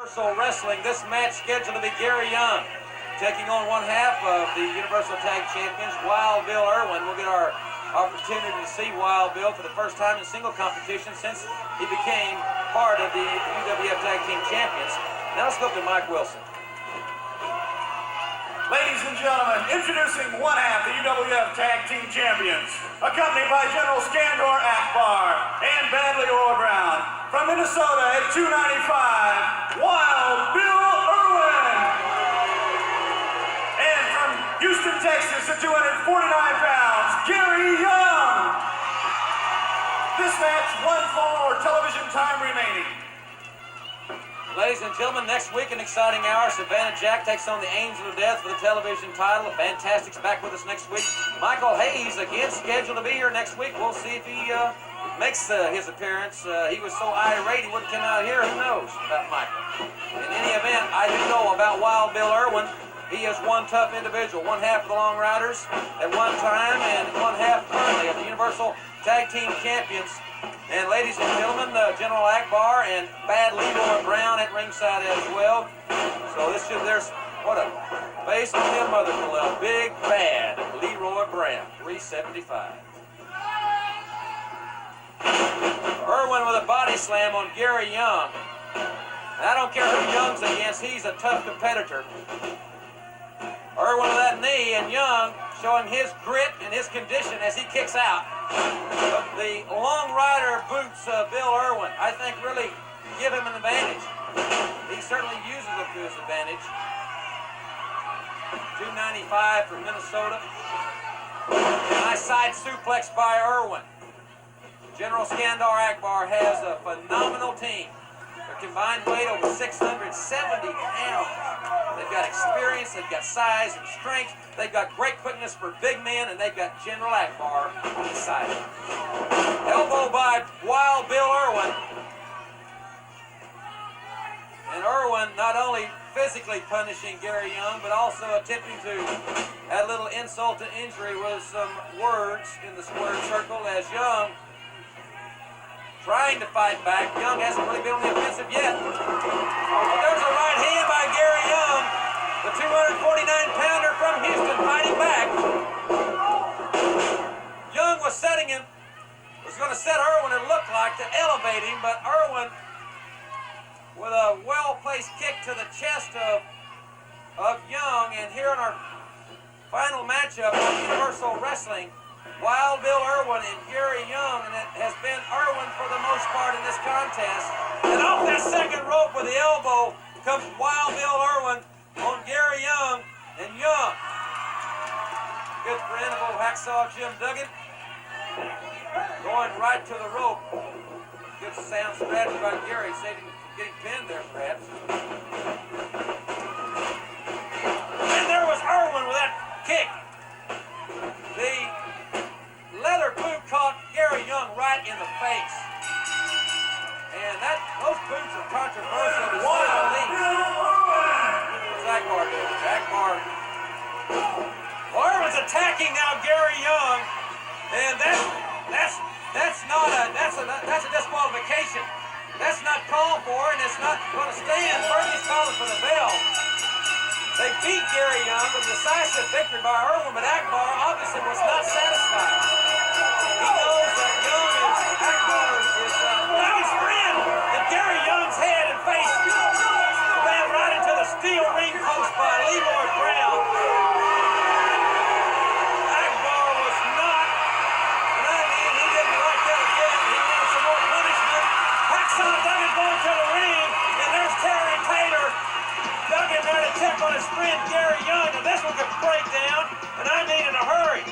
Universal Wrestling, this match scheduled to be Gary Young taking on one half of the Universal Tag Champions, Wild Bill Irwin. We'll get our opportunity to see Wild Bill for the first time in single competition since he became part of the UWF Tag Team Champions. Now let's go to Mike Wilson. Ladies and gentlemen, introducing one half the UWF Tag Team Champions, accompanied by General Skandor Akbar and Badley Brown. From Minnesota at 295, Wild Bill Irwin. And from Houston, Texas at 249 pounds, Gary Young. This match, 1 fall or television time remaining. Ladies and gentlemen, next week, an exciting hour. Savannah Jack takes on the Angel of Death for the television title. Fantastic's back with us next week. Michael Hayes, again, scheduled to be here next week. We'll see if he makes his appearance. He was so irate he wouldn't come out here. Who knows about Michael? In any event, I do know about Wild Bill Irwin. He is one tough individual, one half of the Long Riders at one time and one half currently of the Universal Tag Team Champions. And ladies and gentlemen, General Akbar and Bad Leroy Brown at ringside as well. So there's what a face on him, mother below. Big Bad Leroy Brown, 375. Irwin with a body slam on Gary Young. And I don't care who Young's against, he's a tough competitor. Irwin with that knee, and Young showing his grit and his condition as he kicks out. But the Long Rider boots Bill Irwin, I think, really give him an advantage. He certainly uses them to his advantage. 295 from Minnesota. Nice side suplex by Irwin. General Skandor Akbar has a phenomenal team. Their combined weight over 670 pounds. They've got experience, they've got size and strength, they've got great quickness for big men, and they've got General Akbar on the side. Elbow by Wild Bill Irwin. And Irwin not only physically punishing Gary Young, but also attempting to add a little insult to injury with some words in the squared circle as Young trying to fight back. Young hasn't really been on the offensive yet. But there's a right hand by Gary Young, the 249-pounder from Houston, fighting back. Young was setting him, was going to set Irwin, it looked like, to elevate him, but Irwin, with a well-placed kick to the chest of Young, and here in our final matchup of Universal Wrestling, Wild Bill Irwin and Gary Young, and it has been Irwin for the most part in this contest. And off that second rope with the elbow comes Wild Bill Irwin on Gary Young, and Young, good friend of old Hacksaw Jim Duggan, going right to the rope. Good sound strategy by Gary, saving him from getting pinned there perhaps. And there was Irwin with that kick. The leather boot caught Gary Young right in the face. And those boots are controversial to say the least. What's Akbar doing? Akbar. Irwin's attacking now Gary Young. And that's a disqualification. That's not called for, and it's not going to stand. Bernie's calling for the bell. They beat Gary Young with a decisive victory by Irwin, but Akbar obviously was not satisfied. He knows that Akbar is his friend, and Gary Young's head and face ran right into the steel ring post by Leroy Brown. Akbar was not, and I mean, he didn't like that again. He wanted some more punishment. Hacksaw Duggan going to the ring, and there's Terry Taylor. Duggan there to check on his friend Gary Young, and this one could break down, and I need in a hurry.